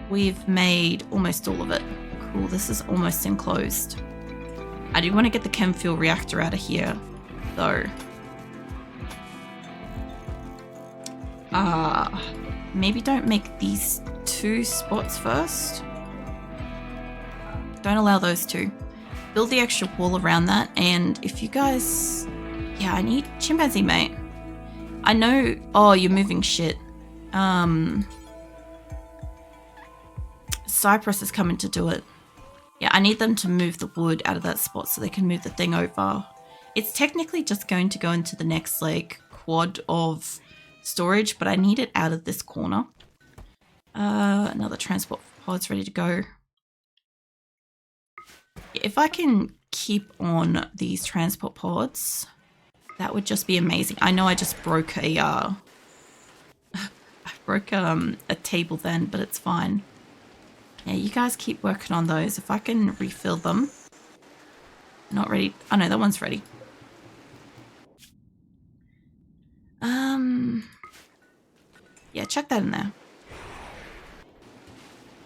We've made almost all of it. Cool, this is almost enclosed. I do want to get the chem fuel reactor out of here, though. Maybe don't make these 2 spots first. Don't allow those 2. Build the extra wall around that, and if you guys... Yeah, I need chimpanzee, mate. I know... Oh, you're moving shit. Cypress is coming to do it. Yeah, I need them to move the wood out of that spot so they can move the thing over. It's technically just going to go into the next, like, quad of storage, but I need it out of this corner. Another transport pod's ready to go. If I can keep on these transport pods, that would just be amazing. I know I just broke a, I broke a table then, but it's fine. Yeah, you guys keep working on those. If I can refill them. Not ready. Oh no, that one's ready. Yeah, chuck that in there.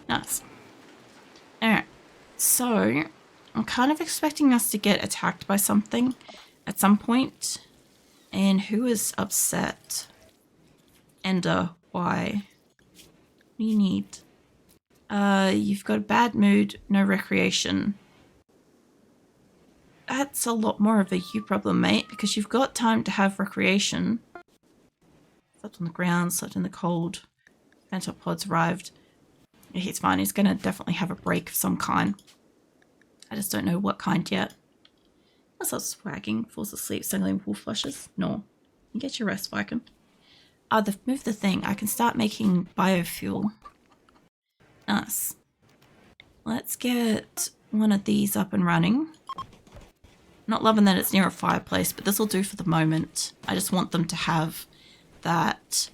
Nice. Alright. So, I'm kind of expecting us to get attacked by something at some point. And who is upset? Ender, why? What do you need? You've got a bad mood, no recreation. That's a lot more of a you problem, mate, because you've got time to have recreation. Slept on the ground, slept in the cold. Phantom pod's arrived. Yeah, he's fine. He's gonna definitely have a break of some kind. I just don't know what kind yet. What's up, swagging? Falls asleep, suddenly wolf flushes? No. You get your rest, Viking. They've moved the thing. I can start making biofuel. Nice. Let's get one of these up and running. Not loving that it's near a fireplace, but this will do for the moment. I just want them to have that.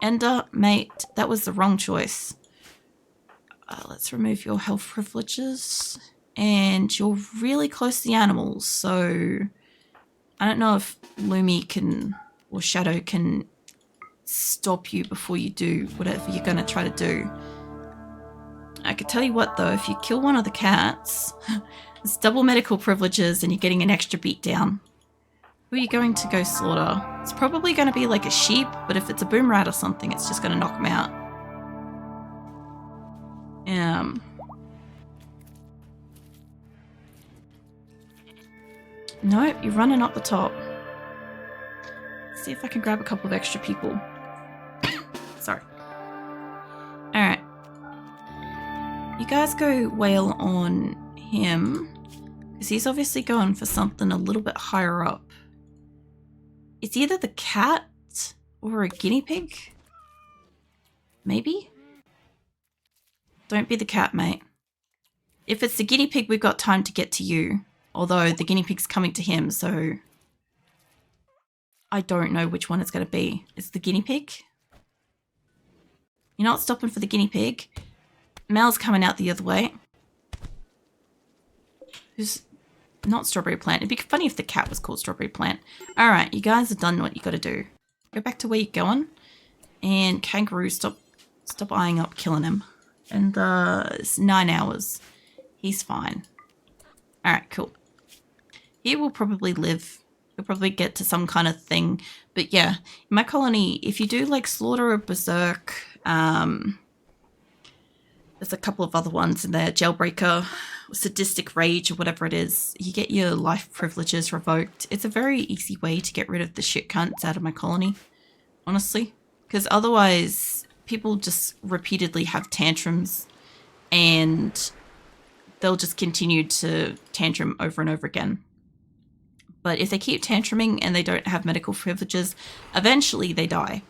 Ender, mate, that was the wrong choice. Let's remove your health privileges. And you're really close to the animals, so I don't know if Lumi can, or Shadow can stop you before you do whatever you're going to try to do. I could tell you what though, if you kill one of the cats, it's double medical privileges and you're getting an extra beat down. Who are you going to go slaughter? It's probably going to be like a sheep, but if it's a boom rat or something, it's just going to knock them out. Nope, you're running up the top. Let's see if I can grab a couple of extra people. Sorry. Alright. You guys go wail on him, because he's obviously going for something a little bit higher up. It's either the cat or a guinea pig? Maybe? Don't be the cat, mate. If it's the guinea pig, we've got time to get to you. Although the guinea pig's coming to him, so I don't know which one it's going to be. It's the guinea pig? You're not stopping for the guinea pig. Mel's coming out the other way. Who's not Strawberry Plant? It'd be funny if the cat was called Strawberry Plant. Alright, you guys have done what you got to do. Go back to where you're going. And Kangaroo, stop eyeing up killing him. And it's 9 hours. He's fine. Alright, cool. He will probably live. He'll probably get to some kind of thing. But yeah, in my colony, if you do like Slaughter or Berserk, there's a couple of other ones in there, Jailbreaker, Sadistic Rage, or whatever it is, you get your life privileges revoked. It's a very easy way to get rid of the shit cunts out of my colony, honestly. Because otherwise, people just repeatedly have tantrums and they'll just continue to tantrum over and over again. But if they keep tantruming and they don't have medical privileges, eventually they die.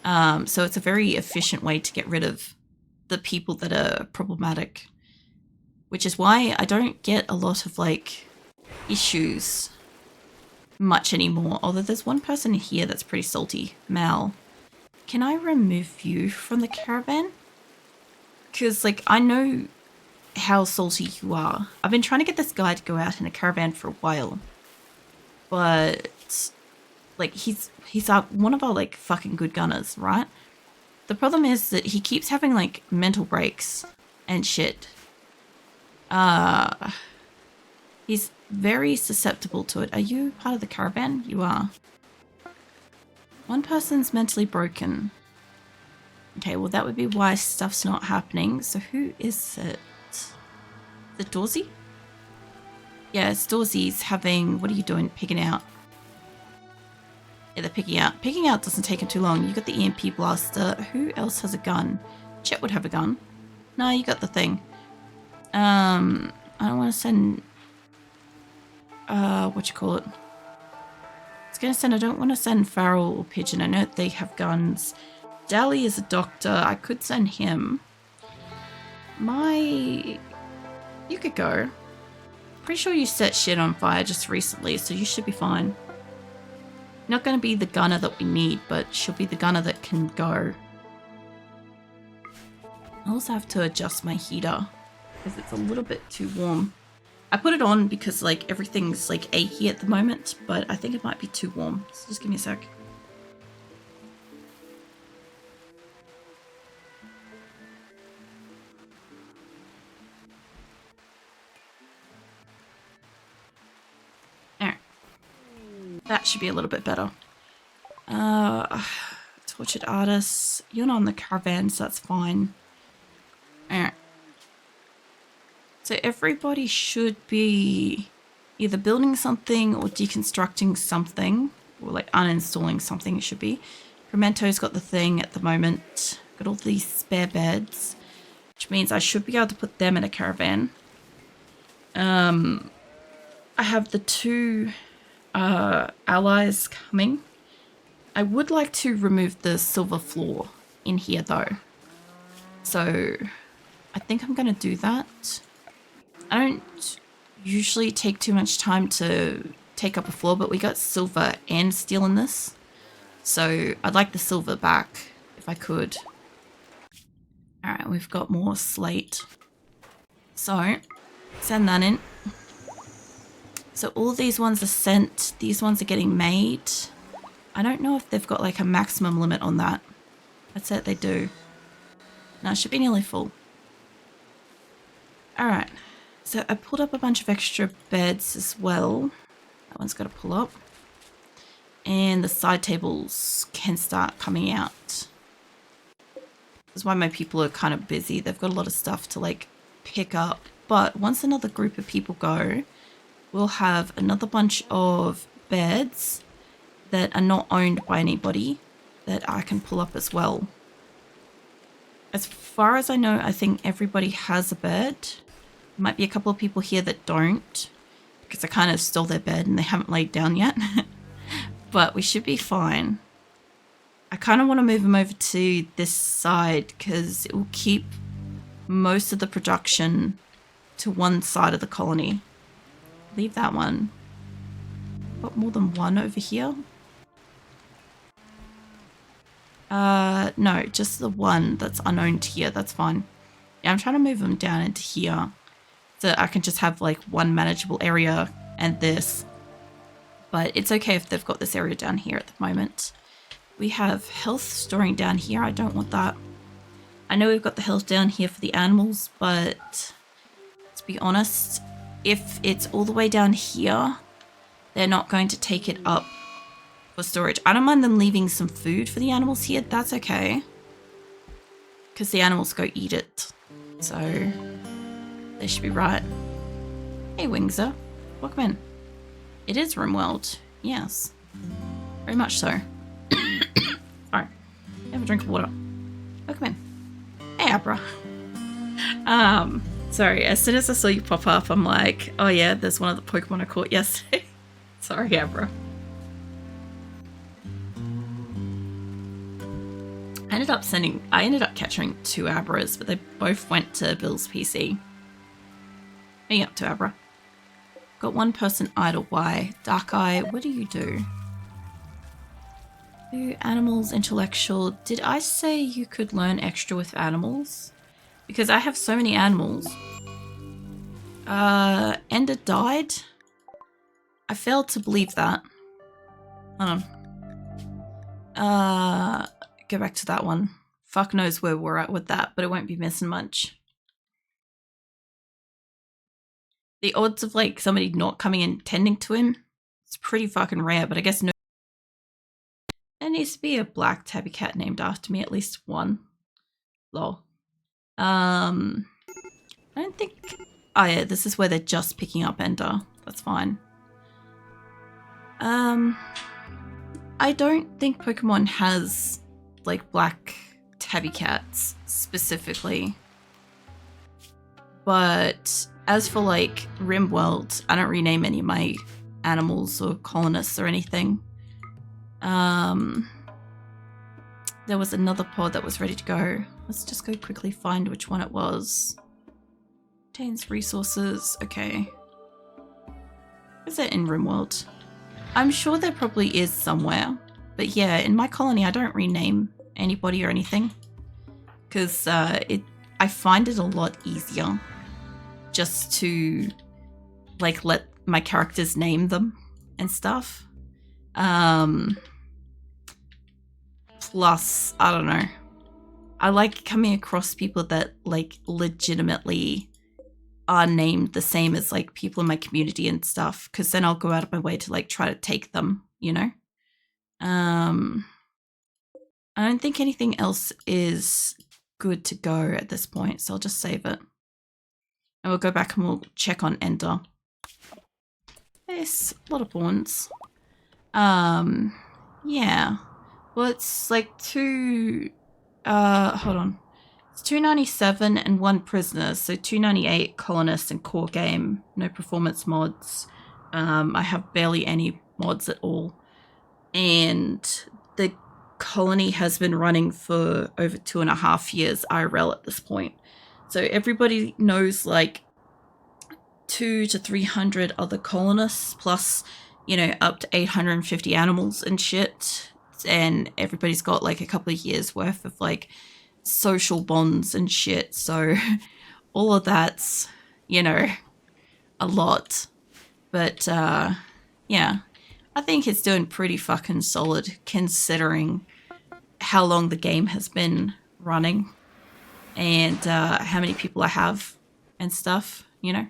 So it's a very efficient way to get rid of the people that are problematic. Which is why I don't get a lot of, like, issues much anymore. Although there's one person here that's pretty salty. Mal. Can I remove you from the caravan? Because, like, I know how salty you are. I've been trying to get this guy to go out in a caravan for a while. But, like, he's one of our, like, fucking good gunners, right? The problem is that he keeps having like mental breaks and shit. He's very susceptible to it. Are you part of the caravan? You are. One person's mentally broken. Okay, well that would be why stuff's not happening. So who is it? Is it Dorsey? Yeah, it's Dorsey's having... What are you doing? Picking out. Yeah, they're picking out. Picking out doesn't take him too long. You got the EMP blaster. Who else has a gun? Chet would have a gun. No, you got the thing. I don't want to send... what you call it? I don't want to send Farrell or Pigeon. I know they have guns. Dally is a doctor. I could send him. You could go. Pretty sure you set shit on fire just recently, so you should be fine. Not going to be the gunner that we need, but she'll be the gunner that can go. I also have to adjust my heater because it's a little bit too warm. I put it on because like everything's like achy at the moment, but I think it might be too warm. So just give me a sec. Alright. That should be a little bit better. Tortured artists. You're not on the caravan, so that's fine. Alright. So everybody should be either building something or deconstructing something, or like uninstalling something it should be. Cremento's got the thing at the moment. Got all these spare beds, which means I should be able to put them in a caravan. I have the two allies coming. I would like to remove the silver floor in here though. So I think I'm going to do that. I don't usually take too much time to take up a floor, but we got silver and steel in this. So I'd like the silver back if I could. Alright, we've got more slate. So, send that in. So all these ones are sent. These ones are getting made. I don't know if they've got like a maximum limit on that. That's it, they do. No, it should be nearly full. Alright. So I pulled up a bunch of extra beds as well. That one's got to pull up. And the side tables can start coming out. That's why my people are kind of busy. They've got a lot of stuff to like pick up. But once another group of people go, we'll have another bunch of beds that are not owned by anybody that I can pull up as well. As far as I know, I think everybody has a bed. Might be a couple of people here that don't, because I kind of stole their bed and they haven't laid down yet. But we should be fine. I kind of want to move them over to this side because it will keep most of the production to one side of the colony. Leave that one. Got more than one over here? No, just the one that's unowned here. That's fine. Yeah, I'm trying to move them down into here. So I can just have like one manageable area and this. But it's okay if they've got this area down here at the moment. We have health storing down here. I don't want that. I know we've got the health down here for the animals, but to be honest, if it's all the way down here, they're not going to take it up for storage. I don't mind them leaving some food for the animals here. That's okay. Because the animals go eat it. So they should be right. Hey, Wingser. Welcome in. It is RimWorld. Yes. Very much so. Sorry. Have a drink of water. Welcome in. Hey, Abra. Sorry. As soon as I saw you pop up, I'm like, oh yeah, there's one of the Pokemon I caught yesterday. Sorry, Abra. I ended up catching 2 Abras, but they both went to Bill's PC. What are you up to, Abra? Got one person idle. Why? Dark Eye, what do you do? Do animals intellectual? Did I say you could learn extra with animals? Because I have so many animals. Ender died? I failed to believe that. Hold on. Go back to that one. fuck knows where we're at with that, but it won't be missing much. The odds of like somebody not coming and tending to him, it's pretty fucking rare, but I guess no. There needs to be a black tabby cat named after me, at least one. Lol. I don't think... Oh yeah, this is where they're just picking up Ender. That's fine. I don't think Pokemon has like black tabby cats specifically. But as for like RimWorld, I don't rename any of my animals or colonists or anything. There was another pod that was ready to go. Let's just go quickly find which one it was. Contains resources. Okay. Is it in RimWorld? I'm sure there probably is somewhere. But yeah, in my colony, I don't rename anybody or anything. Because I find it a lot easier just to like let my characters name them and stuff. Plus, I don't know. I like coming across people that like legitimately are named the same as like people in my community and stuff, because then I'll go out of my way to like try to take them, you know? I don't think anything else is good to go at this point, so I'll just save it. And we'll go back and we'll check on Ender. Yes, a lot of Borns. Yeah. Well, it's like hold on. It's 297 and 1 prisoner, so 298 colonists and core game, no performance mods. I have barely any mods at all. And the colony has been running for over 2.5 years IRL at this point. So everybody knows like 200 to 300 other colonists, plus, you know, up to 850 animals and shit. And everybody's got like a couple of years worth of like social bonds and shit. So all of that's, you know, a lot. But yeah, I think it's doing pretty fucking solid considering how long the game has been running and how many people I have and stuff, you know.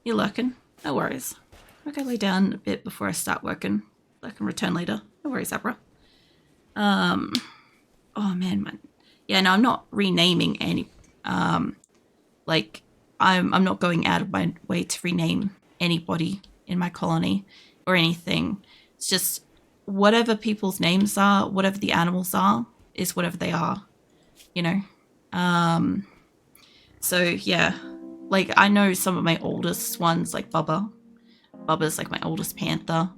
You're lurking, no worries. I'll go lay down a bit before I start working. I can return later. No worries, Abra. Oh man. Yeah, no, I'm not renaming any, like, I'm not going out of my way to rename anybody in my colony or anything. It's just whatever people's names are, whatever the animals are, is whatever they are, you know? So yeah, like I know some of my oldest ones, like Bubba. Bubba's like my oldest panther.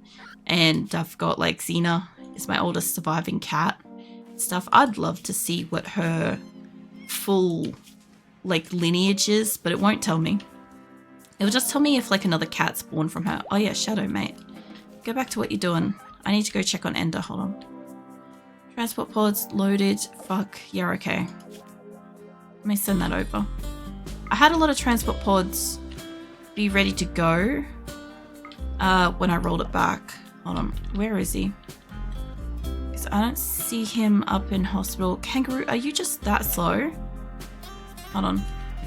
And I've got like Xena is my oldest surviving cat stuff. I'd love to see what her full like lineage is, but it won't tell me. It'll just tell me if like another cat's born from her. Oh yeah, Shadow, mate. Go back to what you're doing. I need to go check on Ender. Hold on. Transport pods loaded. Fuck. Yeah, okay. Let me send that over. I had a lot of transport pods be ready to go when I rolled it back. Hold on. Where is he? Because I don't see him up in hospital. Kangaroo, are you just that slow? Hold on.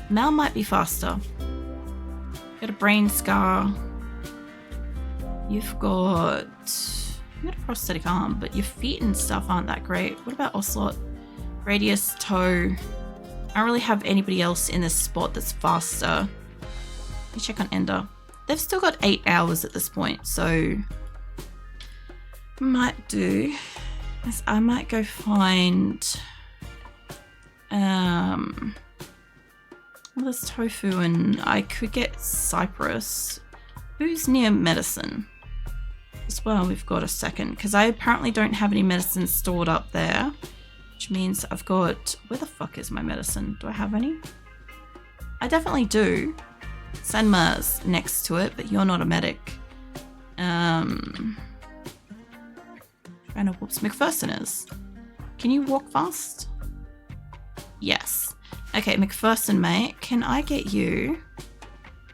Mal might be faster. Got a brain scar. You've got a prosthetic arm, but your feet and stuff aren't that great. What about Ocelot? Radius, toe. I don't really have anybody else in this spot that's faster. Let me check on Ender. They've still got 8 hours at this point, so might do is I might go find well, there's Tofu and I could get Cypress. Who's near medicine? As well, we've got a second because I apparently don't have any medicine stored up there, which means I've got, where the fuck is my medicine? Do I have any? I definitely do. Sanma's next to it, but you're not a medic. Trying to whoops McPherson is. Can you walk fast? Yes. Okay, McPherson, mate, can I get you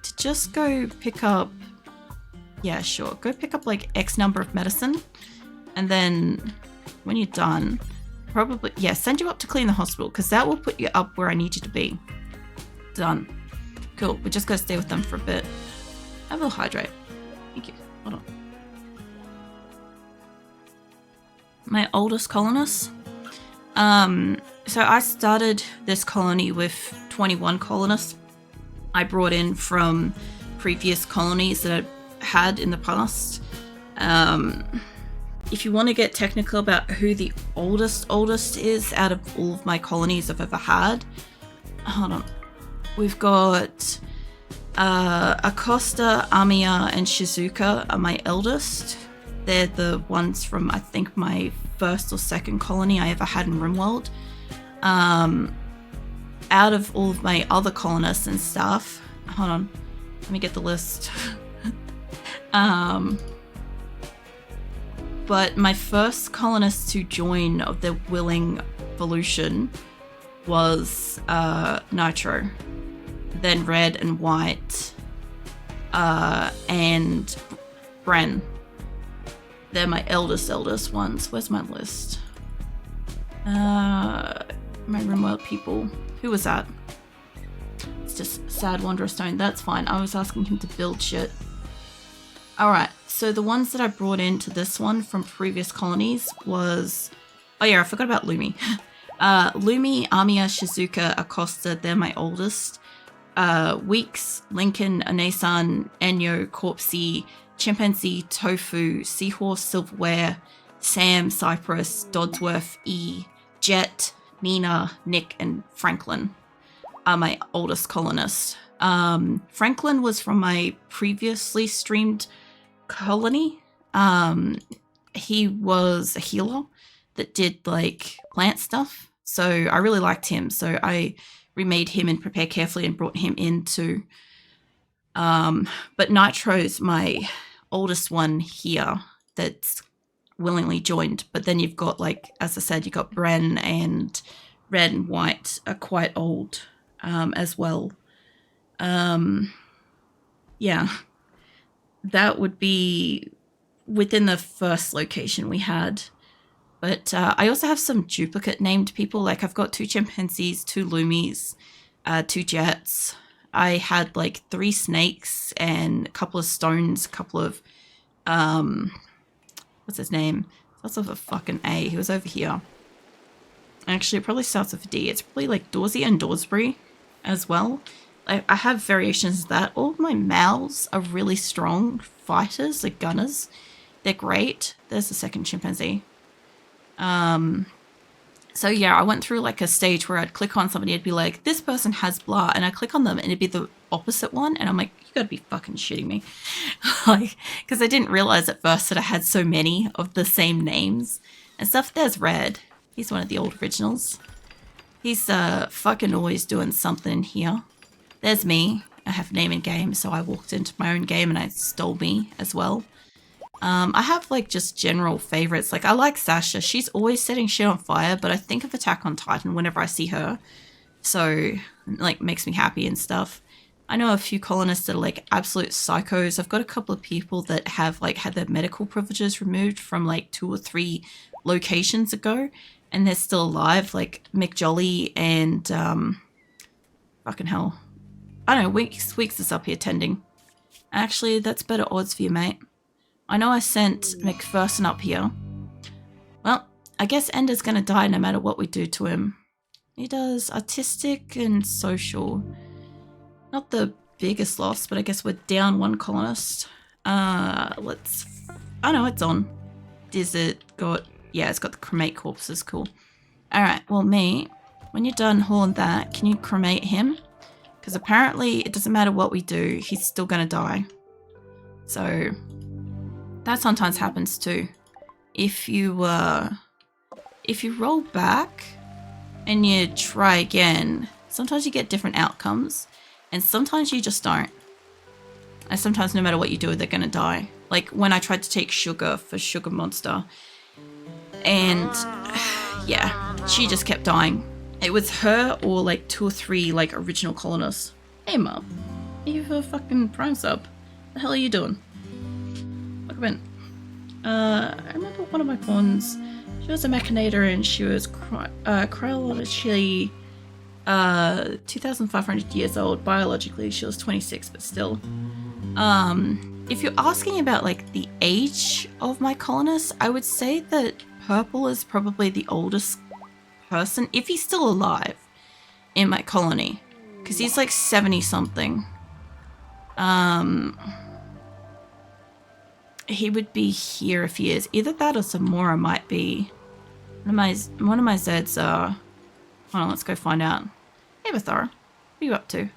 to just go pick up, yeah, sure, go pick up like X number of medicine, and then when you're done, probably, yeah, send you up to clean the hospital because that will put you up where I need you to be. Done. Cool. We just gotta stay with them for a bit. I will hydrate. Thank you. Hold on. My oldest colonists. So I started this colony with 21 colonists I brought in from previous colonies that I had in the past. If you want to get technical about who the oldest is out of all of my colonies I've ever had, hold on. We've got Acosta, Amiya, and Shizuka are my eldest. They're the ones from, I think, my first or second colony I ever had in RimWorld. Out of all of my other colonists and stuff, hold on, let me get the list. But my first colonist to join of the Willing Evolution was Nitro, then Red and White, and Bren. They're my eldest ones. Where's my list? My RimWorld people. Who was that? It's just Sad Wanderer Stone. That's fine. I was asking him to build shit. Alright, so the ones that I brought into this one from previous colonies was... Oh yeah, I forgot about Lumi. Lumi, Amiya, Shizuka, Acosta, they're my oldest. Weeks, Lincoln, Anesan, Enyo, Corpsey, Chimpanzee, Tofu, Seahorse, Silverware, Sam, Cypress, Dodsworth, E, Jet, Nina, Nick, and Franklin are my oldest colonists. Franklin was from my previously streamed colony. He was a healer that did like plant stuff, so I really liked him, so I remade him in Prepare Carefully and brought him into but Nitro's my oldest one here that's willingly joined. But then you've got, like, as I said, you've got Bren and Red and White are quite old as well. Yeah, that would be within the first location we had. But I also have some duplicate named people. Like, I've got 2 chimpanzees, 2 Lumies, 2 Jets. I had like 3 snakes and a couple of stones, a couple of, what's his name? Starts with a fucking A. He was over here. Actually, it probably starts with a D. It's probably like Dorsey and Dorsbury as well. I have variations of that. All of my males are really strong fighters, like gunners. They're great. There's the second chimpanzee. So yeah, I went through like a stage where I'd click on somebody, it'd be like, this person has blah, and I click on them and it'd be the opposite one, and I'm like, you gotta be fucking shitting me. Like, because I didn't realize at first that I had so many of the same names and stuff. There's Red. He's one of the old originals. He's fucking always doing something here. There's me. I have name in game, so I walked into my own game and I stole me as well. I have like just general favorites. Like, I like Sasha. She's always setting shit on fire, but I think of Attack on Titan whenever I see her. So, like, makes me happy and stuff. I know a few colonists that are like absolute psychos. I've got a couple of people that have like had their medical privileges removed from like 2 or 3 locations ago, and they're still alive. Like Mick Jolly and fucking hell, I don't know. Weeks is up here tending. Actually, that's better odds for you, mate. I know I sent McPherson up here. Well, I guess Ender's gonna die no matter what we do to him. He does artistic and social. Not the biggest loss, but I guess we're down 1 colonist. Let's... I know it's on. Is it got... Yeah, it's got the cremate corpses. Cool. Alright, well, me, when you're done hauling that, can you cremate him? Because apparently it doesn't matter what we do, he's still gonna die. So... that sometimes happens too. If you roll back and you try again, sometimes you get different outcomes, and sometimes you just don't. And sometimes no matter what you do, they're gonna die. Like when I tried to take Sugar for Sugar Monster, and yeah, she just kept dying. It was her or like 2 or 3 like original colonists. Hey Mum, you have a fucking Prime sub. The hell are you doing? I remember one of my pawns She was a machinator and she was chronologically 2,500 years old. Biologically, she was 26, but still. If you're asking about like the age of my colonists, I would say that Purple is probably the oldest person, if he's still alive, in my colony. Because he's like 70 something. He would be here if he is. Either that or Samora might be. One of my Zeds are. Hold on, let's go find out. Hey, Bathora. What are you up to?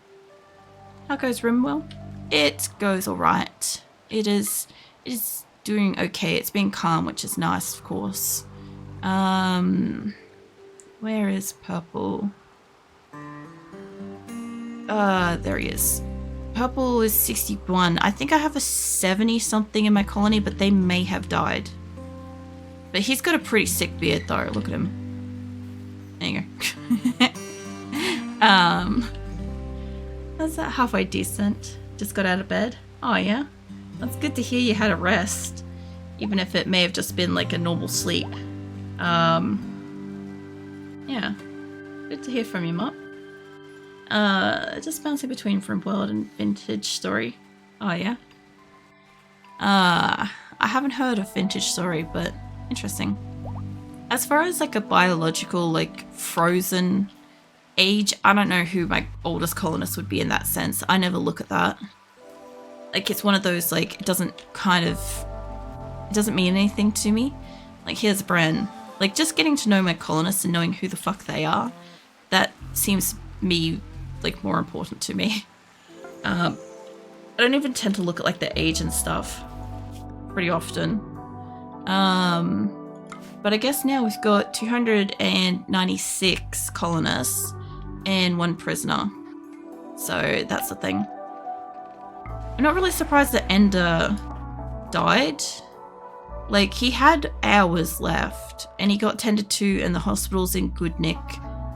How goes RimWorld? It goes alright. It is doing okay. It's been calm, which is nice, of course. Where is Purple? There he is. Purple is 61. I think I have a 70 something in my colony, but they may have died. But he's got a pretty sick beard though. Look at him. There you go. That's that halfway decent. Just got out of bed. Oh yeah. That's good to hear you had a rest. Even if it may have just been like a normal sleep. Yeah. Good to hear from you, Mop. Just bouncing between RimWorld and Vintage Story. Oh yeah. I haven't heard of Vintage Story, but interesting. As far as like a biological, like frozen age, I don't know who my oldest colonist would be in that sense. I never look at that. Like it's one of those like it doesn't mean anything to me. Like here's Bren. Like just getting to know my colonists and knowing who the fuck they are, that seems me like more important to me. I don't even tend to look at like the age and stuff pretty often. But I guess now we've got 296 colonists and 1 prisoner. So that's the thing. I'm not really surprised that Ender died. Like he had hours left and he got tended to in the hospitals in good nick,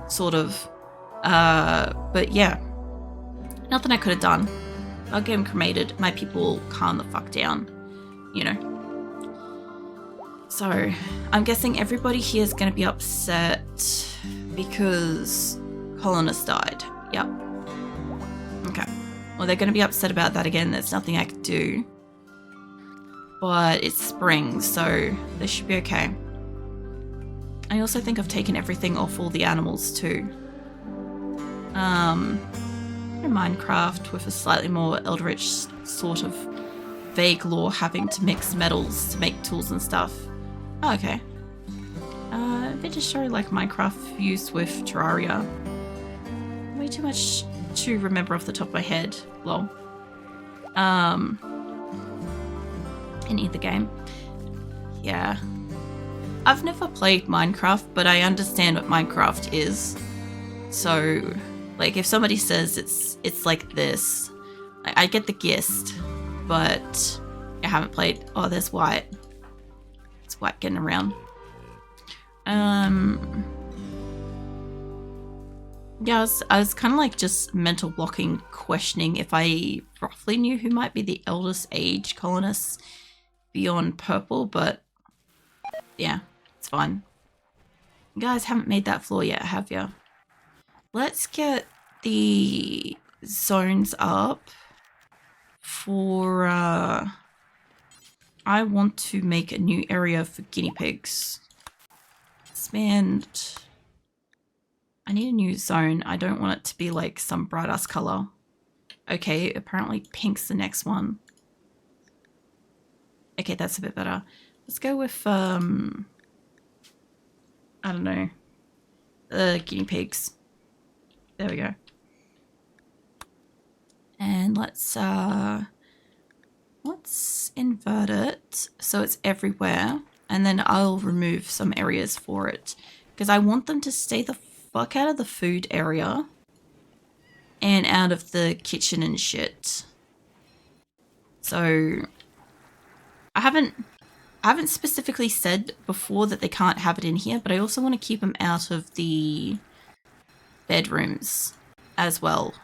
sort of. But yeah, nothing I could have done. I'll get him cremated. My people calm the fuck down, you know. So I'm guessing everybody here is going to be upset because colonists died. Yep. Okay. Well, they're going to be upset about that again. There's nothing I could do. But it's spring, so they should be okay. I also think I've taken everything off all the animals too. Minecraft with a slightly more eldritch sort of vague lore, having to mix metals to make tools and stuff. Oh, okay. Vintage Story like Minecraft used with Terraria. Way too much to remember off the top of my head. Lol. In either game. Yeah. I've never played Minecraft, but I understand what Minecraft is. So, like, if somebody says it's like this, I get the gist, but I haven't played. Oh, there's White. It's White getting around. Yeah, I was kind of like just mental blocking, questioning if I roughly knew who might be the eldest age colonists beyond Purple, but yeah, it's fine. You guys haven't made that floor yet, have you? Let's get the zones up for, I want to make a new area for guinea pigs. Expand. I need a new zone. I don't want it to be like some bright ass color. Okay, apparently pink's the next one. Okay, that's a bit better. Let's go with, I don't know, guinea pigs. There we go. And let's invert it so it's everywhere. And then I'll remove some areas for it. Because I want them to stay the fuck out of the food area. And out of the kitchen and shit. So I haven't specifically said before that they can't have it in here, but I also want to keep them out of the bedrooms as well.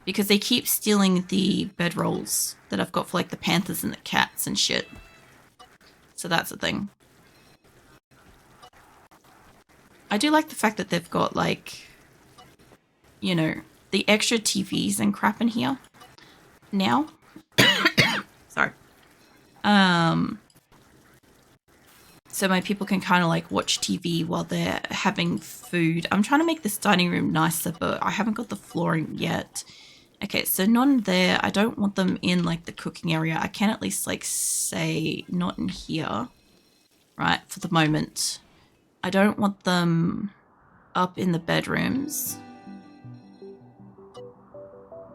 Because they keep stealing the bedrolls that I've got for like the panthers and the cats and shit. So that's the thing. I do like the fact that they've got, like, you know, the extra TVs and crap in here now. Sorry. So my people can kind of like watch TV while they're having food. I'm trying to make this dining room nicer, but I haven't got the flooring yet. Okay, so none there. I don't want them in like the cooking area. I can at least like say not in here, right, for the moment. I don't want them up in the bedrooms.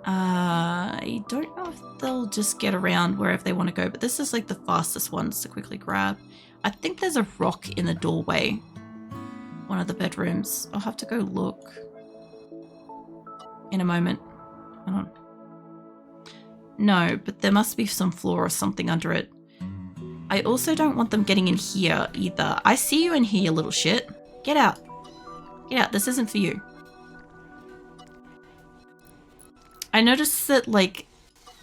I don't know if they'll just get around wherever they want to go, but this is like the fastest ones to quickly grab. I think there's a rock in the doorway. One of the bedrooms. I'll have to go look in a moment. Hold on. No, but there must be some floor or something under it. I also don't want them getting in here either. I see you in here, you little shit. Get out. Get out. This isn't for you. I noticed that, like,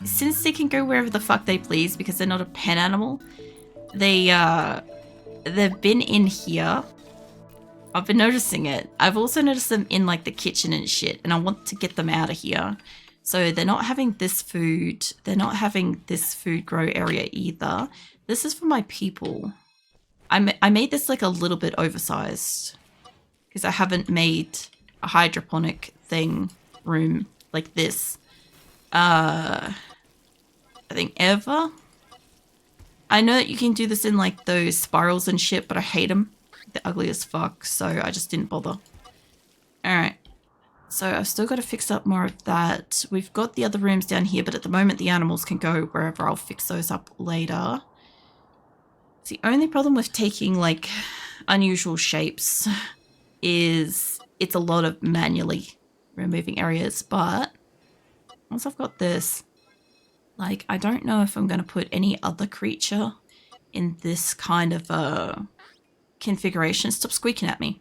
since they can go wherever the fuck they please because they're not a pen animal, they've been in here. I've been noticing it. I've also noticed them in, like, the kitchen and shit, and I want to get them out of here. So they're not having this food. They're not having this food grow area either. This is for my people. I made this, like, a little bit oversized because I haven't made a hydroponic thing room like this. I think ever. I know that you can do this in like those spirals and shit, but I hate them. They're ugly as fuck, so I just didn't bother. Alright. So I've still got to fix up more of that. We've got the other rooms down here, but at the moment the animals can go wherever. I'll fix those up later. The only problem with taking like unusual shapes is it's a lot of manually removing areas, but once I've got this, like, I don't know if I'm going to put any other creature in this kind of configuration. Stop squeaking at me.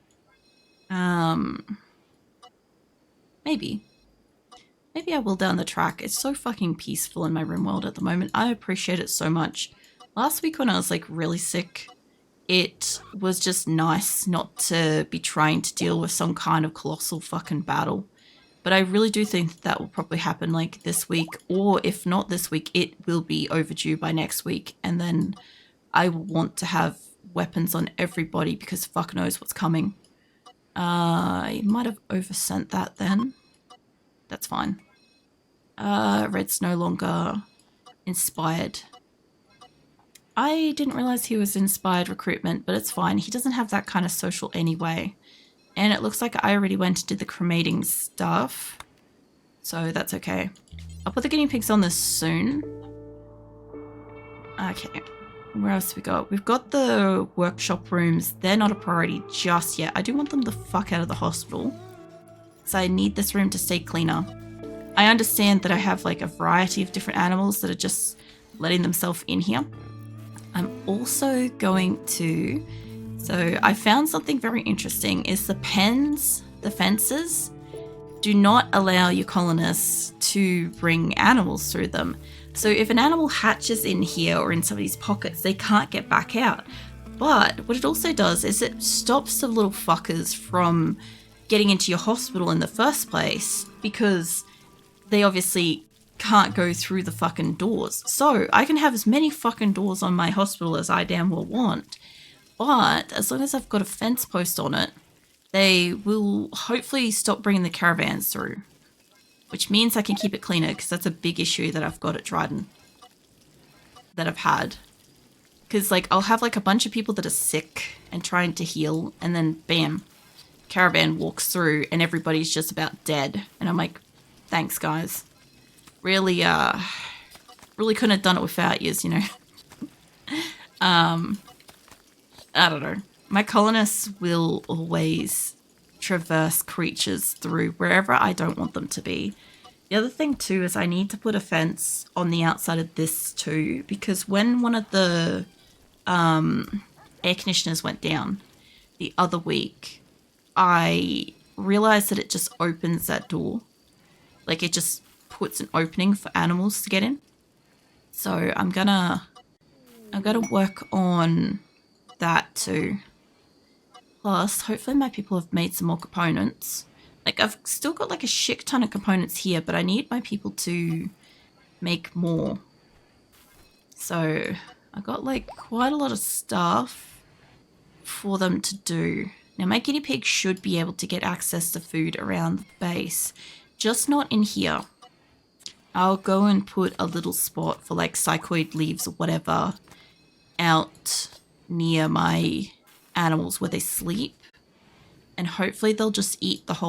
Maybe. Maybe I will down the track. It's so fucking peaceful in my RimWorld at the moment. I appreciate it so much. Last week when I was, like, really sick, it was just nice not to be trying to deal with some kind of colossal fucking battle. But I really do think that will probably happen like this week, or if not this week, it will be overdue by next week. And then I will want to have weapons on everybody because fuck knows what's coming. I might have oversent that then. That's fine. Red's no longer inspired. I didn't realize he was inspired recruitment, but it's fine. He doesn't have that kind of social anyway. And it looks like I already went and did the cremating stuff. So that's okay. I'll put the guinea pigs on this soon. Okay. Where else have we got? We've got the workshop rooms. They're not a priority just yet. I do want them the fuck out of the hospital. So I need this room to stay cleaner. I understand that I have like a variety of different animals that are just letting themselves in here. I'm also going to... So I found something very interesting is the pens, the fences, do not allow your colonists to bring animals through them. So if an animal hatches in here or in some of these pockets, they can't get back out. But what it also does is it stops the little fuckers from getting into your hospital in the first place because they obviously can't go through the fucking doors. So I can have as many fucking doors on my hospital as I damn well want. But as long as I've got a fence post on it, they will hopefully stop bringing the caravans through. Which means I can keep it cleaner because that's a big issue that I've got at Dryden. That I've had. Because like I'll have like a bunch of people that are sick and trying to heal and then bam, caravan walks through and everybody's just about dead. And I'm like, thanks guys. Really, really couldn't have done it without yous, you know. I don't know. My colonists will always traverse creatures through wherever I don't want them to be. The other thing too is I need to put a fence on the outside of this too, because when one of the air conditioners went down the other week, I realized that it just opens that door. Like it just puts an opening for animals to get in. So I'm gonna work on that too. Plus, hopefully my people have made some more components. Like, I've still got like a shit ton of components here, but I need my people to make more. So, I got like quite a lot of stuff for them to do. Now, my guinea pig should be able to get access to food around the base, just not in here. I'll go and put a little spot for like psychoid leaves or whatever out near my animals where they sleep. And hopefully they'll just eat the whole